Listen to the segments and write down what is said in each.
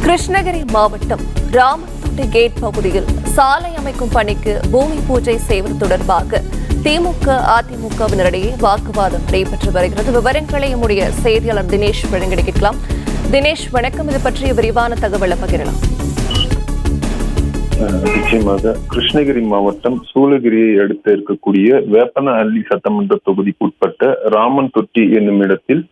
கிருஷ்ணகிரி மாவட்டம் ராமத்தோட்டை கேட் பகுதியில் சாலை அமைக்கும் பணிக்கு பூமி பூஜை செய்வது தொடர்பாக திமுக அதிமுகவினரிடையே வாக்குவாதம் நடைபெற்று வருகிறது. விவரங்களை நம்முடைய செய்தியாளர் தினேஷ் வழங்கி கேட்கலாம். தினேஷ், வணக்கம். இது பற்றிய விரிவான தகவலை பகிரலாம். நிச்சயமாக கிருஷ்ணகிரி மாவட்டம் சூளகிரியை அடுத்து இருக்கக்கூடிய வேப்பனஹள்ளி சட்டமன்ற தொகுதிக்கு உட்பட்ட ராமன் தொட்டி என்னும் இடத்தில்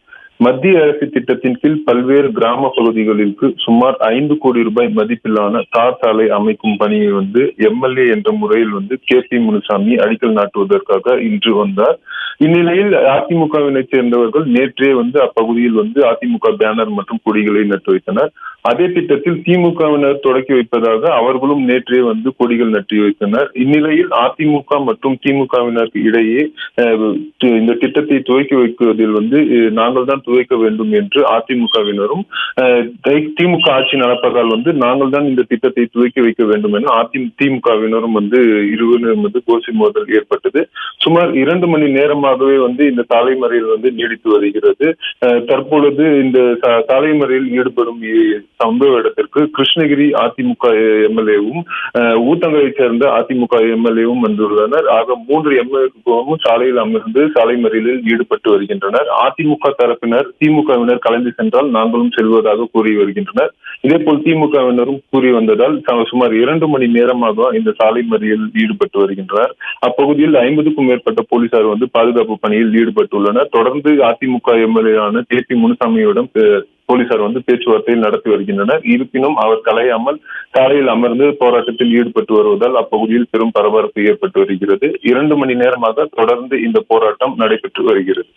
மத்திய அரசு திட்டத்தின் கீழ் பல்வேறு கிராம பகுதிகளுக்கு சுமார் 5 கோடி ரூபாய் மதிப்பிலான தார் சாலை அமைக்கும் பணியை எம்எல்ஏ என்ற முறையில் KP முனுசாமி அடிக்கல் நாட்டுவதற்காக இன்று வந்தார். இந்நிலையில் அதிமுகவினை சேர்ந்தவர்கள் நேற்றே அப்பகுதியில் அதிமுக பேனர் மற்றும் கொடிகளை நட்டு வைத்தனர். அதே திட்டத்தில் திமுகவினர் தொடக்கி வைப்பதாக அவர்களும் நேற்றே கொடிகள் நட்டு வைத்தனர். இந்நிலையில் அதிமுக மற்றும் திமுகவினருக்கு இடையே இந்த திட்டத்தை துவக்கி வைக்குவதில் நாங்கள் தான் துவைக்க வேண்டும் என்று அதிமுகவினரும் திமுக ஆட்சி நடப்பதால் நாங்கள் தான் இந்த திட்டத்தை துவக்கி வைக்க வேண்டும் என திமுகவினரும் இருவரும் கோஷி மோதல் ஏற்பட்டது. சுமார் 2 மணி நேரமாகவே இந்த சாலை மறியல் நீடித்து வருகிறது. தற்பொழுது இந்த சாலை மறியலில் ஈடுபடும் சம்பவ இடத்திற்கு கிருஷ்ணகிரி அதிமுக எம்எல்ஏவும் ஊத்தங்கரை சேர்ந்த அதிமுக எம்எல்ஏவும் வந்துள்ளனர். ஆக 3 எம்எல்ஏவும் சாலையில் அமர்ந்து சாலை மறியலில் ஈடுபட்டு வருகின்றனர். அதிமுக தரப்பினர் திமுகவினர் கலந்து சென்றால் நாங்களும் செல்வதாக கூறி வருகின்றனர். இதேபோல் திமுகவினரும் கூறி வந்ததால் சுமார் 2 மணி நேரமாக இந்த சாலை மறியலில் ஈடுபட்டு வருகின்றனர். அப்பகுதியில் 50க்கும் மேற்பட்ட போலீசார் பாதுகாப்பு பணியில் ஈடுபட்டுள்ளனர். தொடர்ந்து அதிமுக எம்எல்ஏ KP முனுசாமியுடன் போலீசார் பேச்சுவார்த்தையில் நடத்தி வருகின்றனர். இருப்பினும் அவர் கலையாமல் சாலையில் அமர்ந்து போராட்டத்தில் ஈடுபட்டு வருவதால் அப்பகுதியில் பெரும் பரபரப்பு ஏற்பட்டு வருகிறது. 2 மணி நேரமாக தொடர்ந்து இந்த போராட்டம் நடைபெற்று வருகிறது.